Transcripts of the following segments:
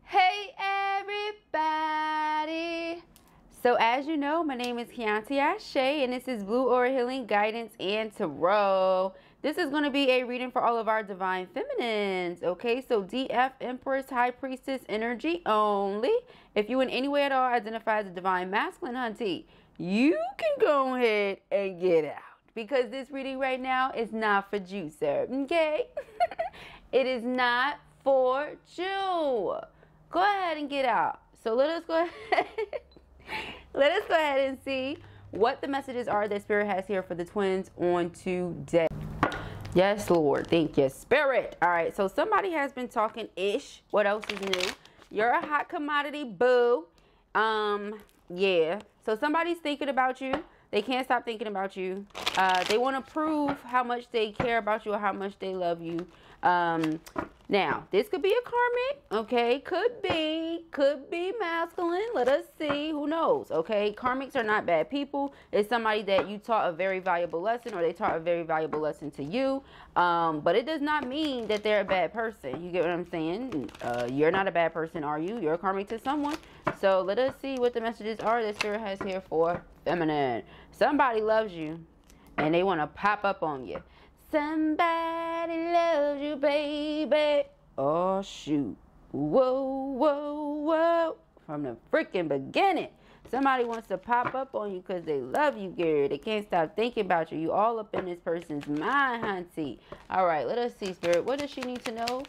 Hey everybody! So as you know, my name is Keontae Ashe and this is Blue Aura Healing Guidance and Tarot. This is going to be a reading for all of our Divine Feminines. Okay, so DF Empress High Priestess energy only. If you in any way at all identify as a Divine Masculine, hunty, you can go ahead and get out. Because this reading right now is not for you, sir. Okay? It is not for you. Go ahead and get out. So let us go ahead and see what the messages are that Spirit has here for the twins on today. Yes, Lord. Thank you, Spirit. All right. So somebody has been talking ish. What else is new? You're a hot commodity, boo. Yeah. So somebody's thinking about you. They can't stop thinking about you. They want to prove how much they care about you or how much they love you. Now, this could be a karmic, okay? Could be masculine. Let us see. Who knows, okay? Karmics are not bad people. It's somebody that you taught a very valuable lesson or they taught a very valuable lesson to you. But it does not mean that they're a bad person. You get what I'm saying? You're not a bad person, are you? You're a karmic to someone. So let us see what the messages are that Spirit has here for feminine. Somebody loves you and they want to pop up on you. Somebody loves you, baby. Oh, shoot. Whoa, whoa, whoa. From the freaking beginning. Somebody wants to pop up on you because they love you, girl. They can't stop thinking about you. You all up in this person's mind, hunty. All right, let us see, Spirit. What does she need to know?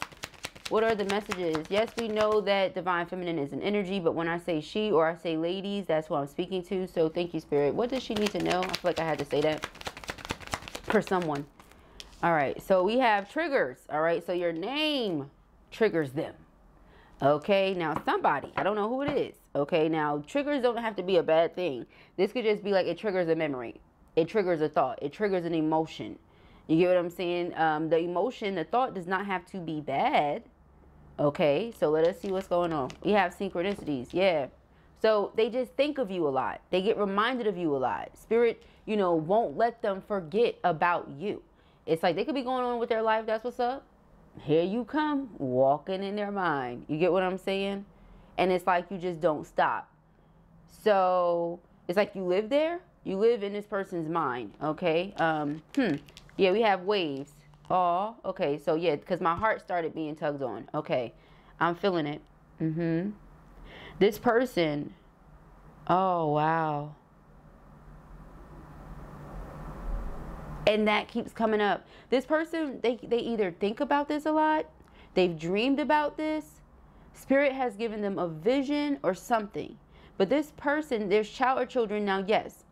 What are the messages? Yes, we know that Divine Feminine is an energy, but when I say she or I say ladies, that's who I'm speaking to. So thank you, Spirit. What does she need to know? I feel like I had to say that for someone. All right, so we have triggers. All right, so your name triggers them. Okay, now somebody, I don't know who it is. Okay, now triggers don't have to be a bad thing. This could just be like it triggers a memory. It triggers a thought. It triggers an emotion. You get what I'm saying? The emotion, the thought does not have to be bad. Okay, so let us see what's going on. We have synchronicities, yeah. So they just think of you a lot. They get reminded of you a lot. Spirit, you know, won't let them forget about you. It's like they could be going on with their life. That's what's up. Here you come, walking in their mind. You get what I'm saying? And it's like you just don't stop. So it's like you live there. You live in this person's mind. Okay. Yeah, we have waves. Oh, okay. So yeah, because my heart started being tugged on. Okay. I'm feeling it. This person. Oh, wow. And that keeps coming up. This person, they either think about this a lot. They've dreamed about this. Spirit has given them a vision or something. But this person, there's child or children now, yes.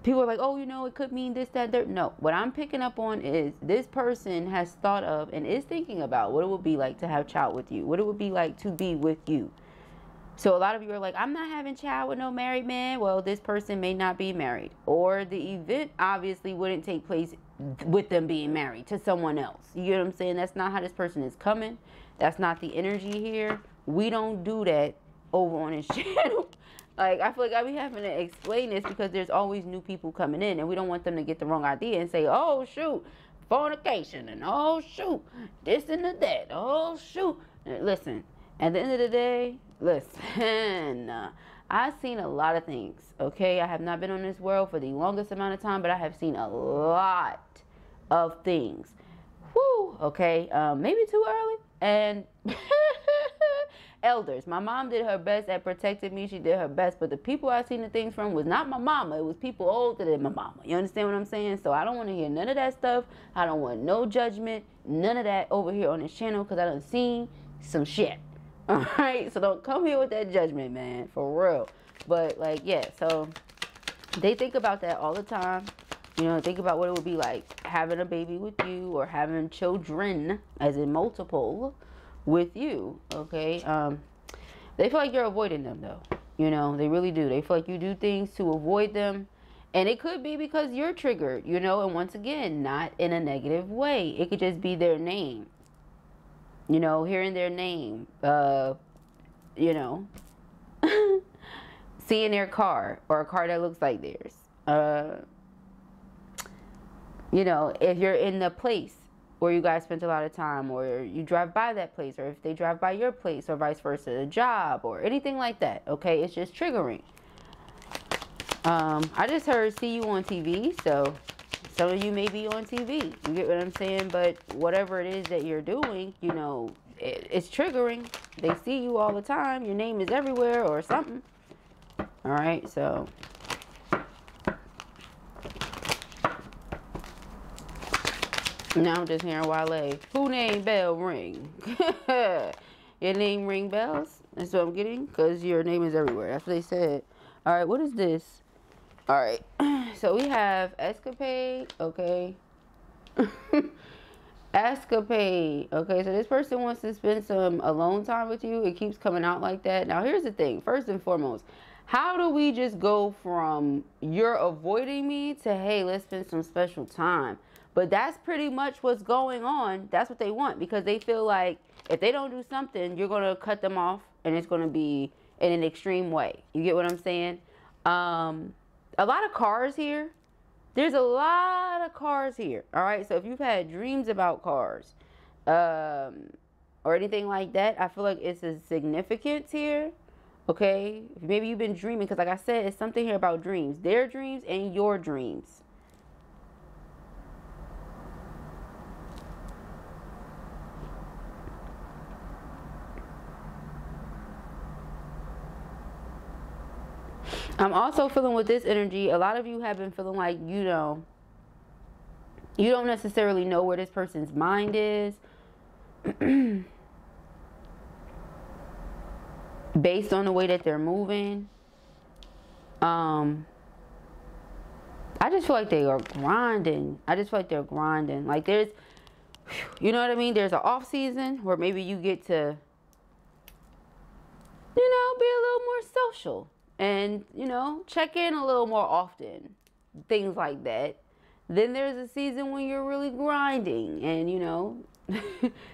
People are like, oh, you know, it could mean this, that, that. No, what I'm picking up on is this person has thought of and is thinking about what it would be like to have child with you. What it would be like to be with you. So a lot of you are like, I'm not having child with no married man. Well, this person may not be married. Or the event obviously wouldn't take place with them being married to someone else. You get what I'm saying? That's not how this person is coming. That's not the energy here. We don't do that over on this channel. Like, I feel like I be having to explain this because there's always new people coming in. And we don't want them to get the wrong idea and say, oh, shoot, fornication. And oh, shoot, this and that. Oh, shoot. And listen, at the end of the day, listen, I've seen a lot of things, okay? I have not been on this world for the longest amount of time, but I have seen a lot of things. Woo, okay? Maybe too early. And elders. My mom did her best at protecting me. She did her best, but the people I seen the things from was not my mama. It was people older than my mama. You understand what I'm saying? So I don't want to hear none of that stuff. I don't want no judgment, none of that over here on this channel because I done seen some shit. All right, so don't come here with that judgment, man, for real. But like, yeah, so they think about that all the time. You know, think about what it would be like having a baby with you or having children, as in multiple, with you, okay? They feel like you're avoiding them, though. You know, they really do. They feel like you do things to avoid them. And it could be because you're triggered, you know, and once again, not in a negative way. It could just be their name. You know, hearing their name, you know. seeing their car or a car that looks like theirs. You know, if you're in the place where you guys spent a lot of time, or you drive by that place, or if they drive by your place, or vice versa, a job or anything like that. Okay, it's just triggering. I just heard see you on TV, so some of you may be on TV. You get what I'm saying? But whatever it is that you're doing, you know, it's triggering. They see you all the time. Your name is everywhere or something. All right, so now I'm just hearing Wale. Who name bell ring? Your name ring bells? That's what I'm getting? Because your name is everywhere. That's what they said. All right, what is this? All right, so we have escapade, okay. Escapade, okay, so this person wants to spend some alone time with you. It keeps coming out like that. Now, here's the thing. First and foremost, how do we just go from you're avoiding me to, hey, let's spend some special time? But that's pretty much what's going on. That's what they want, because they feel like if they don't do something, you're going to cut them off, and it's going to be in an extreme way. You get what I'm saying? A lot of cars here. There's a lot of cars here. All right. So if you've had dreams about cars, or anything like that, I feel like it's a significance here. Okay. Maybe you've been dreaming, because like I said, it's something here about dreams, their dreams and your dreams. I'm also feeling with this energy, a lot of you have been feeling like, you know, you don't necessarily know where this person's mind is. Based on the way that they're moving. I just feel like they are grinding. I just feel like they're grinding. Like there's, you know what I mean? There's an off season where maybe you get to, you know, be a little more social. And, you know, check in a little more often. Things like that. Then there's a season when you're really grinding. And, you know,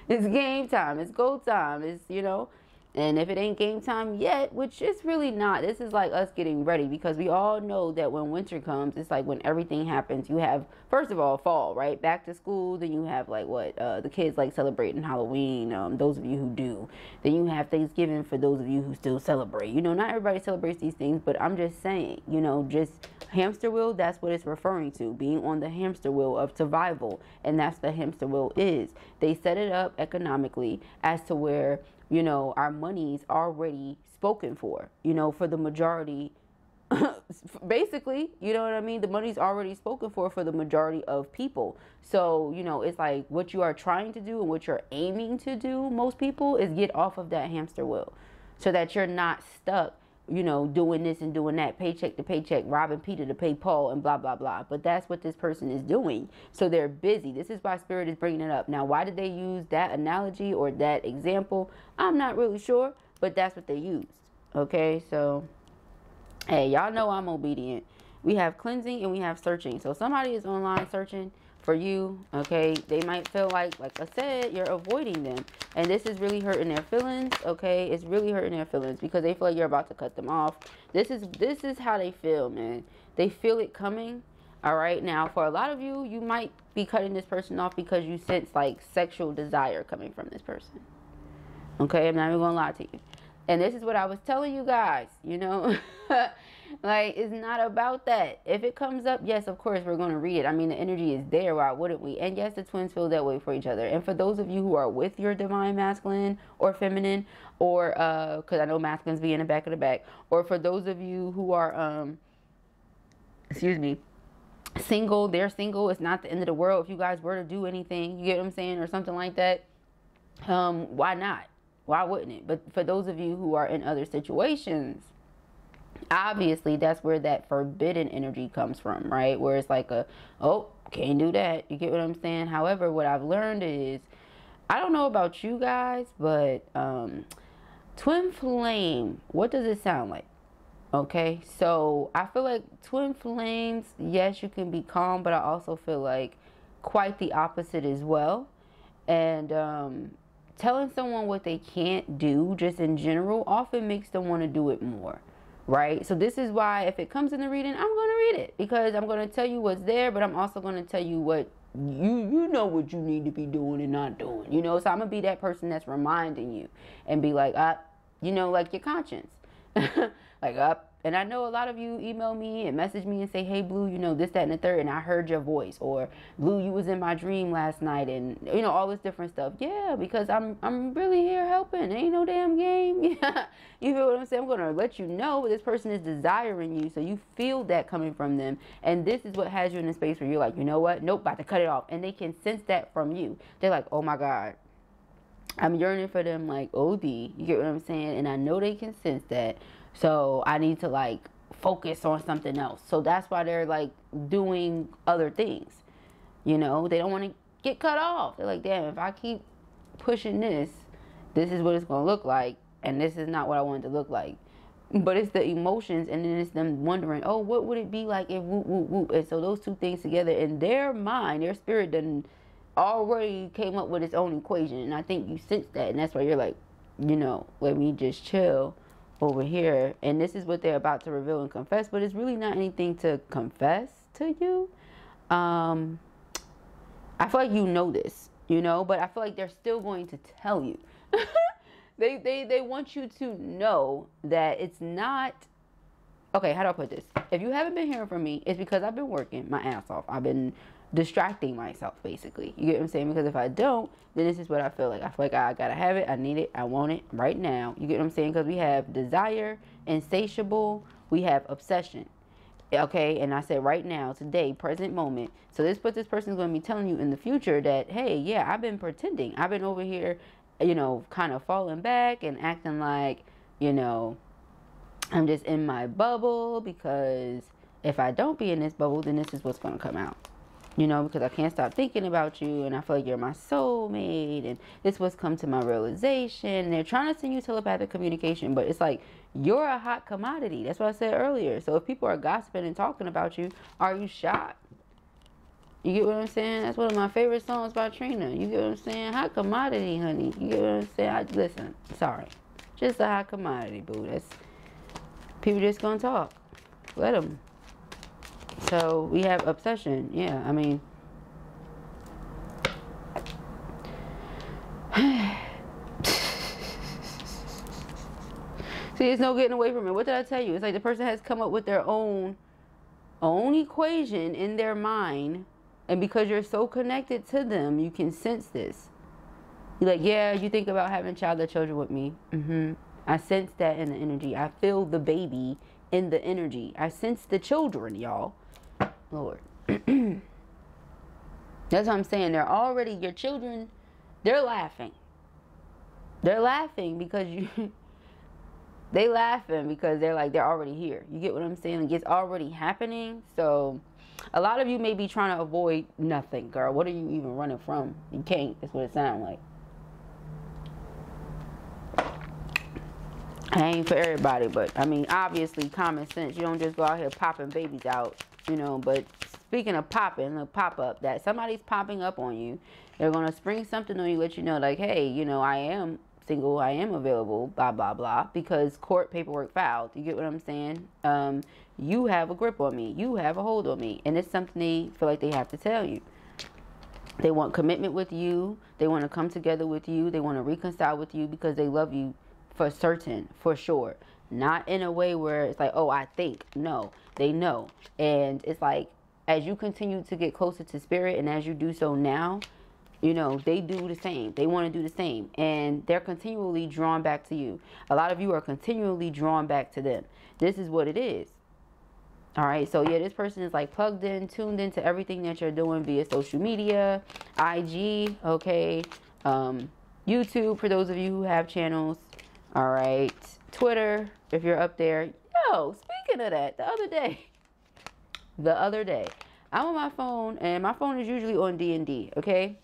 it's game time. It's go time. It's, you know. And if it ain't game time yet, which it's really not. This is like us getting ready. Because we all know that when winter comes, it's like when everything happens. You have, first of all, fall, right? Back to school. Then you have like what? The kids like celebrating Halloween. Those of you who do. Then you have Thanksgiving for those of you who still celebrate. You know, not everybody celebrates these things. But I'm just saying, you know, just hamster wheel, that's what it's referring to. Being on the hamster wheel of survival. And that's the hamster wheel is. They set it up economically as to where, you know, our money's already spoken for, you know, for the majority. Basically, you know what I mean? The money's already spoken for the majority of people. So, you know, it's like what you are trying to do and what you're aiming to do, most people, is get off of that hamster wheel so that you're not stuck, you know, doing this and doing that, paycheck to paycheck, robbing Peter to pay Paul, and blah, blah, blah. But that's what this person is doing. So they're busy. This is why Spirit is bringing it up. Now, why did they use that analogy or that example? I'm not really sure, but that's what they used. Okay, so, hey, y'all know I'm obedient. We have cleansing and we have searching. So somebody is online searching for you, okay? They might feel like I said, you're avoiding them. And this is really hurting their feelings, okay? It's really hurting their feelings because they feel like you're about to cut them off. This is how they feel, man. They feel it coming, all right? Now, for a lot of you, you might be cutting this person off because you sense, like, sexual desire coming from this person. Okay? I'm not even gonna lie to you. And this is what I was telling you guys, you know? Like, it's not about that. If it comes up, yes, of course, we're going to read it. I mean, the energy is there. Why wouldn't we? And yes, the twins feel that way for each other. And for those of you who are with your divine masculine or feminine, or, because I know masculines be in the back of the back, or for those of you who are, excuse me, single, they're single. It's not the end of the world if you guys were to do anything, you get what I'm saying, or something like that. Why not? Why wouldn't it? But for those of you who are in other situations, obviously that's where that forbidden energy comes from, right? Where it's like oh, can't do that. You get what I'm saying? However, what I've learned is, I don't know about you guys, but twin flame, what does it sound like? Okay, so I feel like twin flames, yes, you can be calm, but I also feel like quite the opposite as well. And telling someone what they can't do, just in general, often makes them want to do it more. right? So this is why if it comes in the reading, I'm going to read it, because I'm going to tell you what's there, but I'm also going to tell you what you know what you need to be doing and not doing, you know. So I'm going to be that person that's reminding you and be like, you know, like your conscience. Like, and I know a lot of you email me and message me and say, hey, Blue, you know, this, that, and the third, and I heard your voice. Or, Blue, you was in my dream last night, and, you know, all this different stuff. Yeah, because I'm really here helping. Ain't no damn game. Yeah. You feel what I'm saying? I'm going to let you know this person is desiring you, so you feel that coming from them. And this is what has you in a space where you're like, you know what? Nope, about to cut it off. And they can sense that from you. They're like, oh, my God. I'm yearning for them like OD. You get what I'm saying? And I know they can sense that. So I need to like focus on something else. So that's why they're like doing other things. You know, they don't want to get cut off. They're like, damn, if I keep pushing this, this is what it's going to look like. And this is not what I want it to look like. But it's the emotions, and then it's them wondering, oh, what would it be like if whoop, whoop, whoop. And so those two things together in their mind, their spirit done already came up with its own equation. And I think you sense that. And that's why you're like, you know, let me just chill over here. And this is what they're about to reveal and confess, but it's really not anything to confess to you. I feel like you know this, you know, but I feel like they're still going to tell you. They want you to know that it's not, okay, how do I put this? If you haven't been hearing from me, it's because I've been working my ass off. I've been distracting myself, basically. You get what I'm saying? Because if I don't, then this is what I feel like. I feel like I gotta have it, I need it, I want it right now. You get what I'm saying? Because we have desire, insatiable, we have obsession. Okay, and I said right now, today, present moment. So this person's going to be telling you in the future that, hey, yeah, I've been pretending. I've been over here, you know, kind of falling back and acting like, you know, I'm just in my bubble, because if I don't be in this bubble, then this is what's going to come out. You know, because I can't stop thinking about you, and I feel like you're my soulmate, and this was come to my realization. And they're trying to send you telepathic communication, but it's like, you're a hot commodity. That's what I said earlier. So if people are gossiping and talking about you, are you shocked? You get what I'm saying? That's one of my favorite songs by Trina. You get what I'm saying? Hot commodity, honey. You get what I'm saying? Listen, sorry. Just a hot commodity, boo. That's, people just gonna talk. Let them. So we have obsession. Yeah, I mean, see, there's no getting away from it. What did I tell you? It's like the person has come up with their own equation in their mind, and because you're so connected to them, you can sense this. You're like, yeah, you think about having children with me. I sense that in the energy. I feel the baby in the energy. I sense the children, y'all. Lord. That's what I'm saying. They're already, your children, they're laughing. They're laughing because they laughing because they're like, they're already here. You get what I'm saying? Like, it's already happening. So a lot of you may be trying to avoid nothing, girl. What are you even running from? You can't. That's what it sounds like. I ain't for everybody, but I mean, obviously, common sense. You don't just go out here popping babies out, you know. But speaking of popping, a pop up that somebody's popping up on you, they're gonna spring something on you, let you know, like, hey, you know, I am single, I am available, blah blah blah, because court paperwork filed. You get what I'm saying? You have a grip on me, you have a hold on me, and it's something they feel like they have to tell you. They want commitment with you. They want to come together with you. They want to reconcile with you because they love you. For certain, for sure. Not in a way where it's like, oh, I think. No, they know. And it's like, as you continue to get closer to spirit, and as you do so now, you know, they do the same. They want to do the same. And they're continually drawn back to you. A lot of you are continually drawn back to them. This is what it is. All right. So, yeah, this person is like plugged in, tuned into everything that you're doing via social media, IG, okay, YouTube, for those of you who have channels. All right, Twitter, if you're up there. Yo, speaking of that, the other day, I'm on my phone, and my phone is usually on D&D, okay?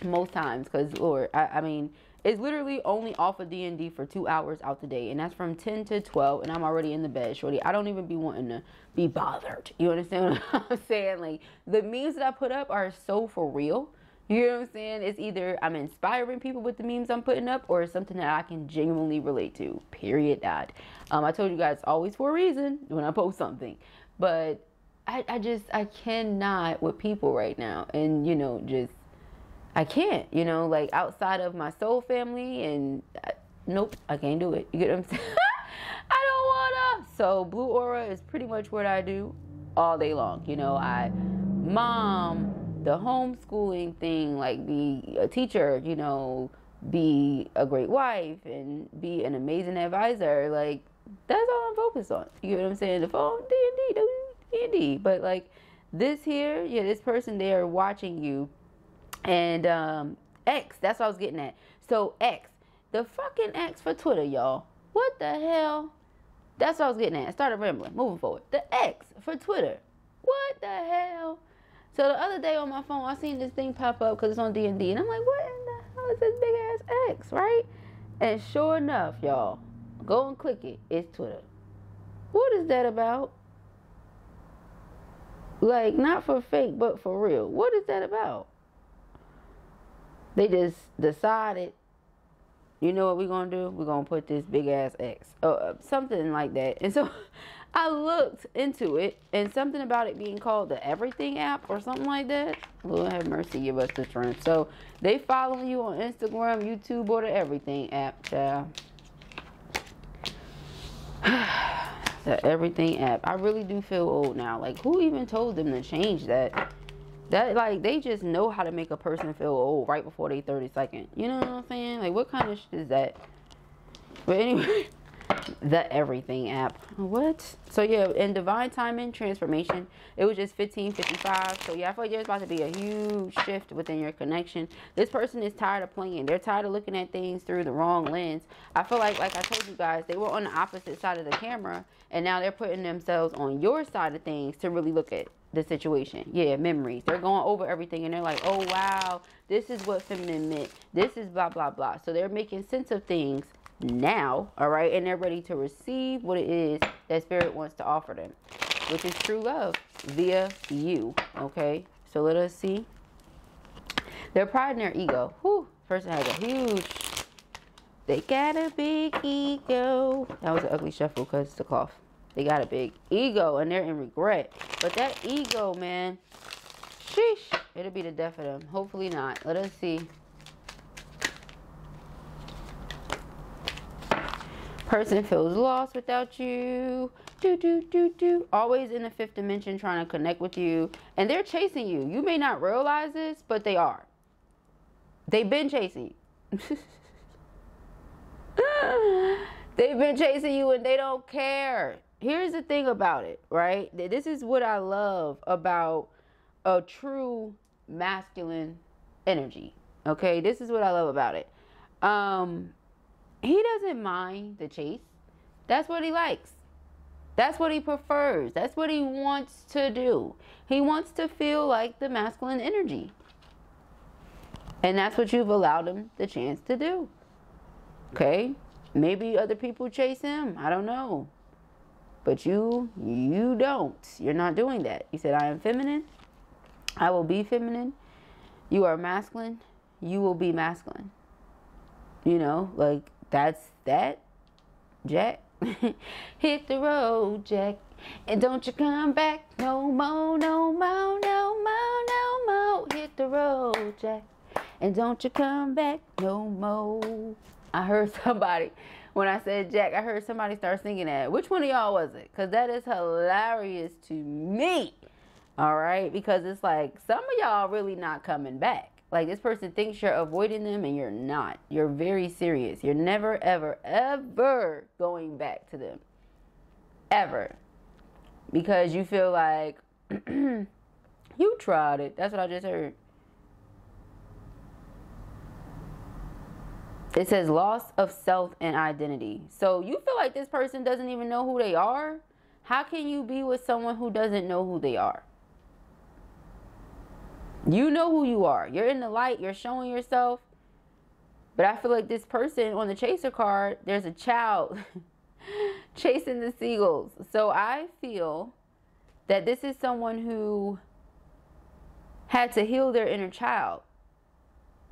Most times, because, Lord, I mean, it's literally only off of D&D for 2 hours out the day, and that's from 10 to 12, and I'm already in the bed, shorty. I don't even be wanting to be bothered. You understand what I'm saying? Like, the memes that I put up are so for real. You know what I'm saying? It's either I'm inspiring people with the memes I'm putting up, or it's something that I can genuinely relate to. Period. That. I told you guys always for a reason when I post something, but I cannot with people right now, and I can't. Like outside of my soul family, and nope, I can't do it. You get what I'm saying? I don't wanna. So Blue Aura is pretty much what I do all day long. I mom, the homeschooling thing, like be a teacher, be a great wife and be an amazing advisor. Like that's all I'm focused on. You get what I'm saying? The phone, D&D, but like this here, yeah, this person there watching you, and X. That's what I was getting at. So X, the fucking X for Twitter, y'all. What the hell? That's what I was getting at. I started rambling. Moving forward. The X for Twitter. What the hell? So the other day on my phone, I seen this thing pop up because it's on D&D. And I'm like, what in the hell is this big ass X, right? And sure enough, y'all, go and click it. It's Twitter. What is that about? Like, not for fake, but for real. What is that about? They just decided, you know what we're going to do? We're going to put this big ass X. Something like that. And so I looked into it, and something about it being called the Everything app or something like that. Lord have mercy, give us the strength. So they following you on Instagram, YouTube, or the Everything app, child. The Everything app. I really do feel old now. Like, who even told them to change that? Like, they just know how to make a person feel old right before they 32nd. You know what I'm saying? Like, what kind of shit is that? But anyway, the Everything app. What? So, yeah, in Divine Timing Transformation, it was just 1555. So, yeah, I feel like there's about to be a huge shift within your connection. This person is tired of playing. They're tired of looking at things through the wrong lens. I feel like I told you guys, they were on the opposite side of the camera, and now they're putting themselves on your side of things to really look at the situation. Yeah, memories. They're going over everything, and they're like, oh, wow, this is what feminine meant. This is blah, blah, blah. So they're making sense of things now, all right? And they're ready to receive what it is that Spirit wants to offer them, which is true love via you, okay? So let us see. Their pride and their ego. Whew. Person has a huge, they got a big ego. That was an ugly shuffle because it's the cloth. They got a big ego, and they're in regret. But that ego, man, sheesh, it'll be the death of them. Hopefully not. Let us see. Person feels lost without you. Always in the fifth dimension trying to connect with you. And they're chasing you. You may not realize this, but they are. They've been chasing you. They've been chasing you, and they don't care. Here's the thing about it, right? This is what I love about a true masculine energy. Okay, this is what I love about it. He doesn't mind the chase. That's what he likes. That's what he prefers. That's what he wants to do. He wants to feel like the masculine energy. And that's what you've allowed him the chance to do. Okay? Maybe other people chase him. I don't know. But you don't. You're not doing that. You said, I am feminine. I will be feminine. You are masculine. You will be masculine. You know, like, that's that. Jack. Hit the road, Jack. And don't you come back no more, no more, no more, no more. Hit the road, Jack. And don't you come back no more. I heard somebody, when I said Jack, I heard somebody start singing that. Which one of y'all was it? Because that is hilarious to me. All right? Because it's like, some of y'all really not coming back. Like, this person thinks you're avoiding them, and you're not. You're very serious. You're never, ever, ever going back to them. Ever. Because you feel like, you tried it. That's what I just heard. It says loss of self and identity. So you feel like this person doesn't even know who they are? How can you be with someone who doesn't know who they are? You know who you are. You're in the light. You're showing yourself. But I feel like this person on the chaser card, there's a child chasing the seagulls. So I feel that this is someone who had to heal their inner child.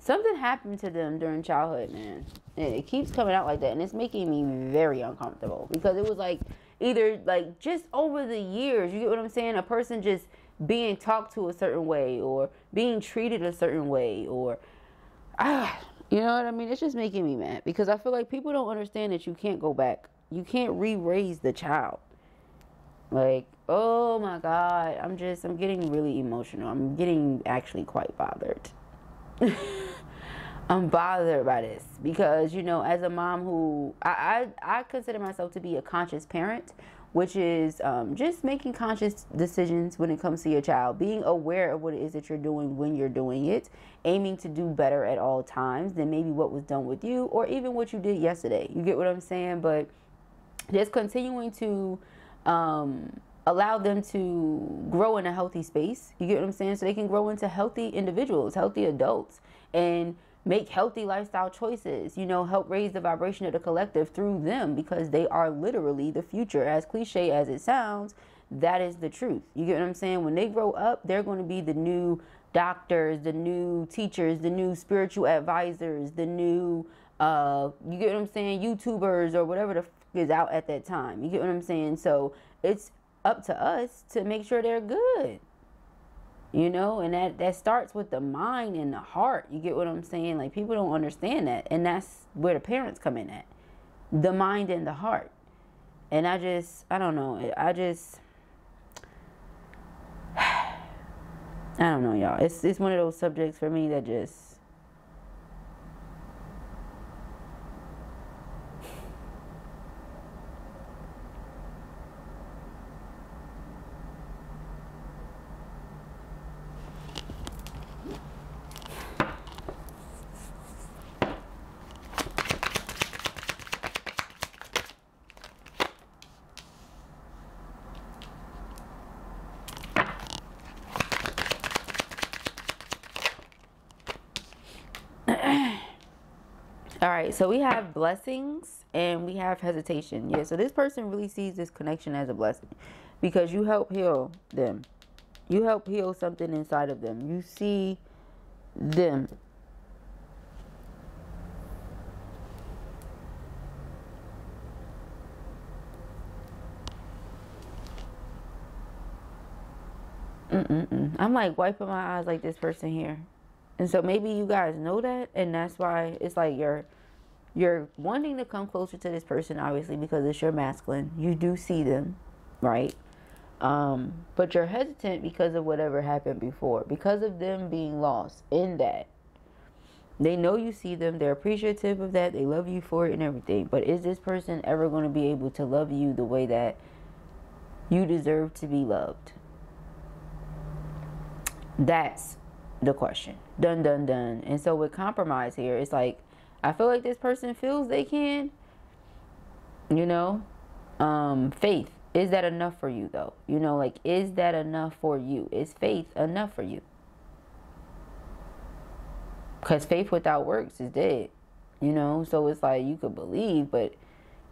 something happened to them during childhood, man. And it keeps coming out like that, and it's making me very uncomfortable, because it was like either like just over the years, you get what I'm saying, a person just being talked to a certain way, or being treated a certain way, or you know what I mean? It's just making me mad, because I feel like people don't understand that you can't go back. You can't re-raise the child. Like, oh my God, I'm getting really emotional. I'm getting actually quite bothered. I'm bothered by this, because, you know, as a mom who, I consider myself to be a conscious parent, which is just making conscious decisions when it comes to your child, being aware of what it is that you're doing when you're doing it, aiming to do better at all times than maybe what was done with you, or even what you did yesterday. You get what I'm saying? But just continuing to allow them to grow in a healthy space. You get what I'm saying? So they can grow into healthy individuals, healthy adults, and make healthy lifestyle choices, you know, help raise the vibration of the collective through them, because they are literally the future. As cliche as it sounds, that is the truth. You get what I'm saying? When they grow up, they're going to be the new doctors, the new teachers, the new spiritual advisors, the new, you get what I'm saying, YouTubers, or whatever the f is out at that time. You get what I'm saying? So it's up to us to make sure they're good. You know, and that starts with the mind and the heart. You get what I'm saying? Like, people don't understand that. And that's where the parents come in at. The mind and the heart. And I don't know. I don't know, y'all. It's one of those subjects for me that just... All right, so we have blessings and we have hesitation. Yeah, so this person really sees this connection as a blessing, because you help heal them. You help heal something inside of them. You see them. I'm like wiping my eyes like this person here. And so maybe you guys know that, and that's why it's like you're wanting to come closer to this person, obviously, because it's your masculine. You do see them, right? But you're hesitant because of whatever happened before, because of them being lost in that. They know you see them. They're appreciative of that. They love you for it and everything. But is this person ever going to be able to love you the way that you deserve to be loved? That's the question. Dun, dun, dun. And so with compromise here, it's like, I feel like this person feels they can, you know, faith. Is that enough for you, though? You know, like, is that enough for you? Is faith enough for you? Because faith without works is dead, you know? So it's like, you could believe, but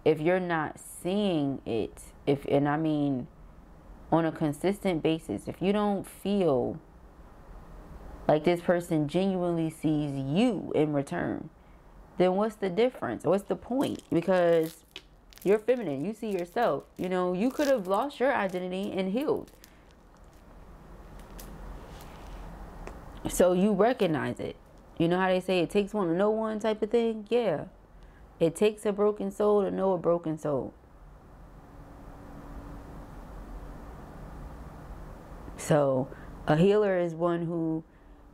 if you're not seeing it, and I mean, on a consistent basis, if you don't feel like this person genuinely sees you in return, then what's the difference? What's the point? Because you're feminine. You see yourself. You know, you could have lost your identity and healed. So you recognize it. You know how they say it takes one to know one type of thing? Yeah. It takes a broken soul to know a broken soul. So a healer is one who,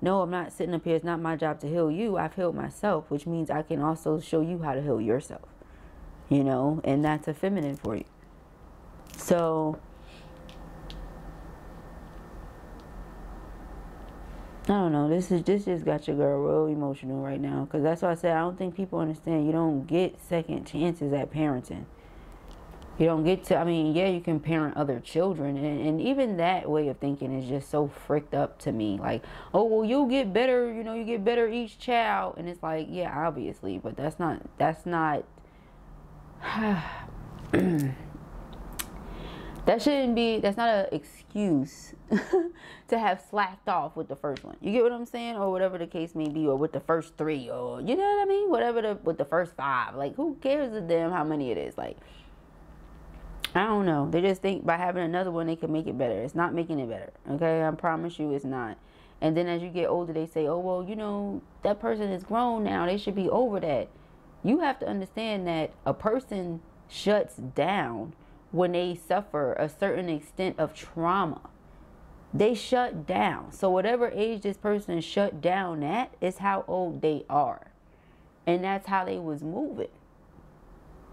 no, I'm not sitting up here. It's not my job to heal you. I've healed myself, which means I can also show you how to heal yourself. You know, and that's a feminine for you. So I don't know. This just got your girl real emotional right now, because that's why I said I don't think people understand. You don't get second chances at parenting. You don't get to, I mean, yeah, you can parent other children, and even that way of thinking is just so fricked up to me. Like, oh, well, you'll get better, you know, you get better each child. And it's like, yeah, obviously, but that's not That shouldn't be, that's not an excuse to have slacked off with the first one. You get what I'm saying? Or whatever the case may be, or with the first 3, or you know what I mean? Whatever with the first 5. Like, who cares a damn how many it is? Like, I don't know. They just think by having another one, they can make it better. It's not making it better. Okay? I promise you it's not. And then as you get older, they say, oh, well, you know, that person is grown now. They should be over that. You have to understand that a person shuts down when they suffer a certain extent of trauma. They shut down. So whatever age this person shut down at is how old they are. And that's how they was moving.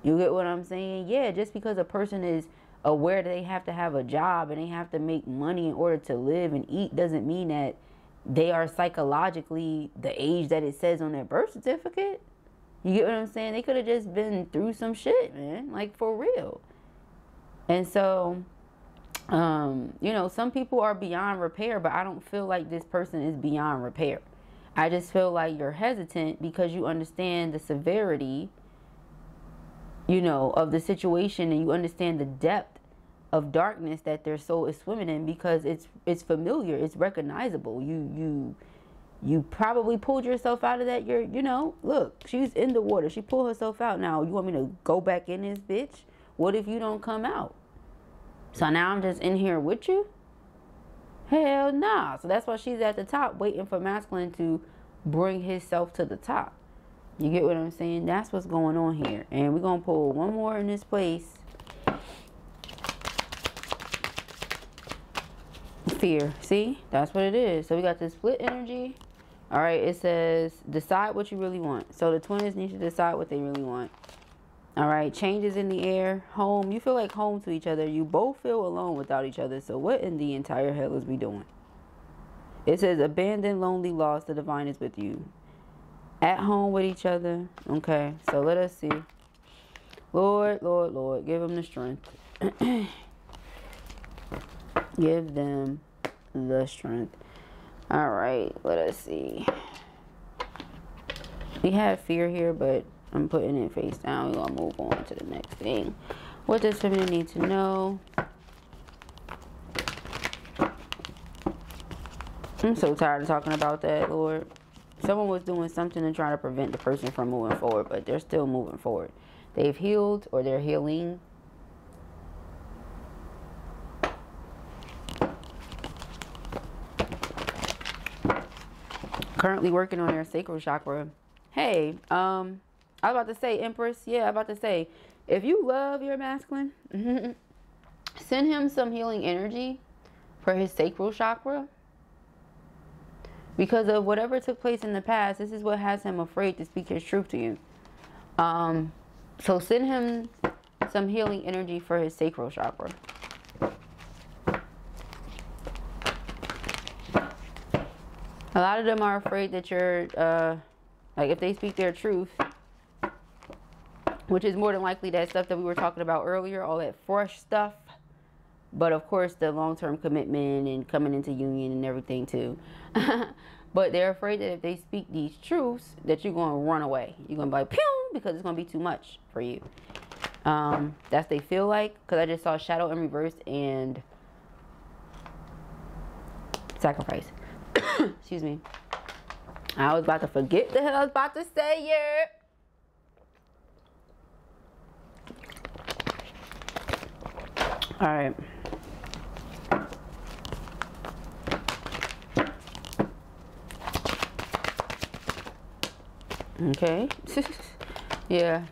You get what I'm saying? Yeah, just because a person is aware that they have to have a job and they have to make money in order to live and eat doesn't mean that they are psychologically the age that it says on their birth certificate. You get what I'm saying? They could have just been through some shit, man. Like, for real. And so, you know, some people are beyond repair, but I don't feel like this person is beyond repair. I just feel like you're hesitant because you understand the severity, you know, of the situation, and you understand the depth of darkness that their soul is swimming in, because it's familiar, it's recognizable. You probably pulled yourself out of that. You know, look, she's in the water. She pulled herself out. Now, you want me to go back in this bitch? What if you don't come out? So now I'm just in here with you? Hell nah. So that's why she's at the top, waiting for masculine to bring himself to the top. You get what I'm saying? That's what's going on here. And we're going to pull one more in this place. Fear. See? That's what it is. So we got this split energy. All right. It says, decide what you really want. So the twins need to decide what they really want. All right. Changes in the air. Home. You feel like home to each other. You both feel alone without each other. So what in the entire hell is we doing? It says, abandoned, lonely, lost. The divine is with you. At home with each other. Okay. So let us see. Lord, Lord, Lord. Give them the strength. Give them the strength. All right. Let us see. We have fear here, but I'm putting it face down. We're going to move on to the next thing. What does feminine need to know? I'm so tired of talking about that, Lord. Someone was doing something to try to prevent the person from moving forward, but they're still moving forward. They've healed, or they're healing. Currently working on their sacral chakra. Hey, I was about to say, Empress. Yeah, I was about to say, if you love your masculine, send him some healing energy for his sacral chakra. Because of whatever took place in the past, this is what has him afraid to speak his truth to you. So send him some healing energy for his sacral chakra. A lot of them are afraid that you're, like, if they speak their truth, which is more than likely that stuff that we were talking about earlier, all that fresh stuff. But of course, the long-term commitment and coming into union and everything too. But they're afraid that if they speak these truths, that you're going to run away. You're going to be like, pew, because it's going to be too much for you. That's they feel like. Because I just saw shadow in reverse and sacrifice. Excuse me. I was about to forget the hell I was about to say, yeah. All right. Okay. Yeah.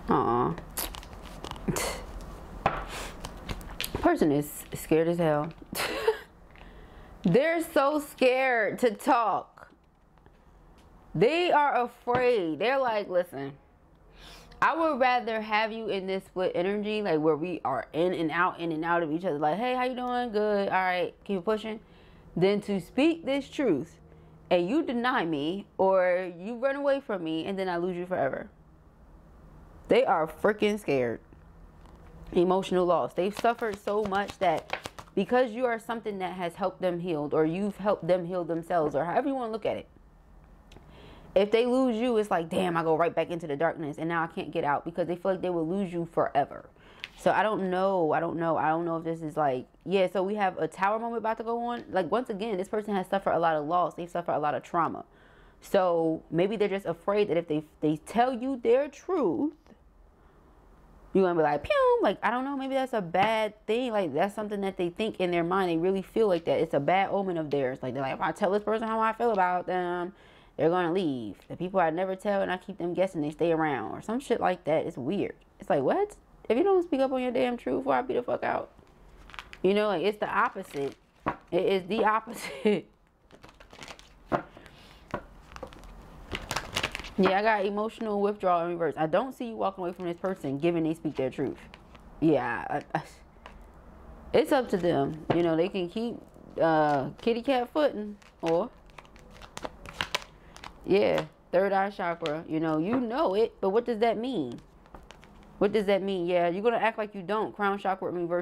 Aw. Person is scared as hell. They're so scared to talk. They are afraid. They're like, listen, I would rather have you in this split energy, like where we are in and out of each other. Like, hey, how you doing? Good. All right. Keep pushing. Than to speak this truth and you deny me or you run away from me and then I lose you forever. They are freaking scared. Emotional loss. They've suffered so much that because you are something that has helped them heal, or you've helped them heal themselves, or however you want to look at it, If they lose you, it's like, damn, I go right back into the darkness and now I can't get out, because they feel like they will lose you forever. So I don't know. I don't know if this is like, yeah, so we have a tower moment about to go on. Like, once again, this person has suffered a lot of loss. They've suffered a lot of trauma. So maybe they're just afraid that if they tell you their truth, you're going to be like, pew. Like, I don't know. Maybe that's a bad thing. Like, that's something that they think in their mind. They really feel like that. It's a bad omen of theirs. Like, they're like, if I tell this person how I feel about them, they're going to leave. The people I never tell and I keep them guessing, they stay around. Or some shit like that. It's weird. It's like, what? If you don't speak up on your damn truth, before I beat the fuck out. You know, like, it's the opposite. It is the opposite. Yeah, I got emotional withdrawal in reverse. I don't see you walking away from this person given they speak their truth. Yeah, it's up to them. You know, they can keep kitty cat footing, or yeah, third eye chakra. You know it, but what does that mean? What does that mean? Yeah, you're gonna act like you don't. Crown chakra in reverse.